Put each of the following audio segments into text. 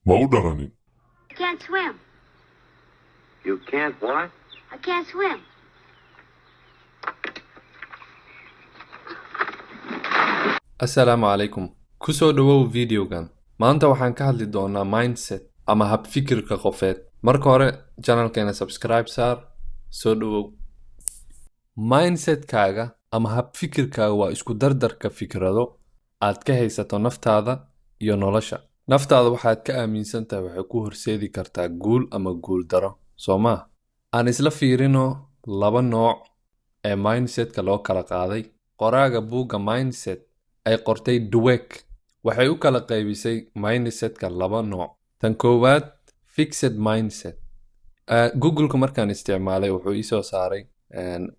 ما udaranin. I can't swim. You can't what? I can't swim. Assalaamu calaykum. Ku soo dhawow videogan. Maanta waxaan ka hadli doonaa mindset ama hab fikirka qofeed. Marka hore, channelkeena subscribe saar. Soo dhawow. Mindsetkaaga ama hab fikirkaaga waa isku dardarka fikrado aad ka haysato naftaada iyo nolosha. Naftaada waxaad ka aaminsan tahay waxay ku horseedi kartaa guul ama guul daro. Soo ma? Aan isla fiirino laba nooc ee mindsetka loo kala qaaday. Qoraaga buugga mindset ay qortay Dweck waxay u kala qaybisay mindsetka laba nooc. Tan koowaad fixed mindset. Google-ka markaan isticmaalay wuxuu ii soo saaray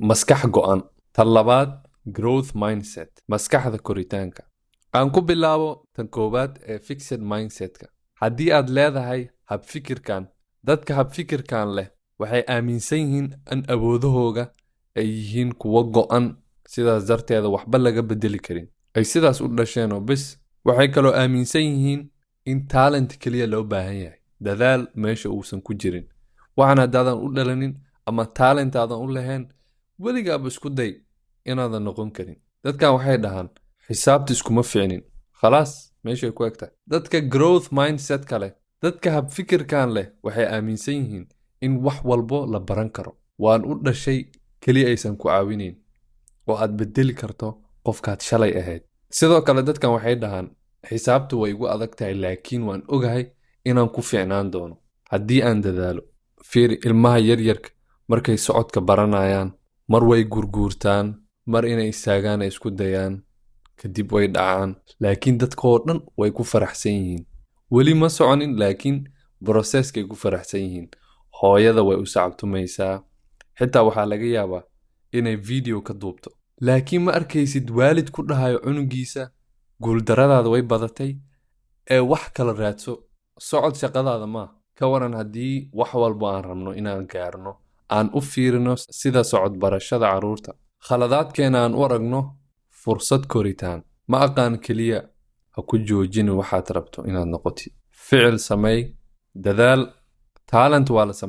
maskax go'an. Tan labaad growth mindset, maskaxda koritaanka. Aan ku bilaabo tan koowaad ee fixed mindsetka. Haddii aad leedahay hab fikirkan, dadka hab fikirkan leh waxay aaminsan yihiin in awoodahooga ay yihiin kuwo go'an, sidaas darteeda waxba laga bedeli karin. Ay sidaas u dhasheen oo bis. Waxay kaloo aaminsan yihiin in talent kaliya loo baahan yahay, dadaal meesha uusan ku jirin. Waxaan haddaadan u dhalanin ama talent aadan u lahayn, weligaaba isku day inaadan noqon karin. Dadkan waxay dhahaan xisaabta iskuma fiicnin. Khalaas, meeshay ku egtahay. Dadka growth mindset leh, dadka hab fikirkan leh waxay aaminsan yihiin in wax walbo la baran karo. Waan u dhashay kaliya aysan ku caawinayn oo aad bedeli karto qofkaad shalay ahayd. Sidoo kale dadkan waxay dhahaan xisaabtu way igu adag tahay laakiin waan ogahay inaan ku fiicnaan doono haddii aan dadaalo. Fiiri ilmaha yaryarka markay socodka baranayaan, mar way gurguurtaan, mar inay istaagaan ay isku dayaan, kadib way dhacaan, laakiin dadka oo dhan way ku faraxsan yihiin. Weli ma soconin laakiin processkay ku faraxsan yihiin. Hooyada way u sacabtumaysaa, xitaa waxaa laga yaabaa inay video ka duubto. Laakiin ma arkaysid waalid ku dhahayo cunugiisa guuldaradaada way badatay ee wax kala raadso, socod shaqadaada maaha. Ka waran haddii wax walbo aan rabno inaan gaarno aan u fiirino sida socod barashada carruurta, khaladaadkeena aan u aragno fursad koritaan. Ma aqaan keliya ha ku joojin waxaad rabto inaad noqotid. Ficil samey, dadaal, talent waa la samey.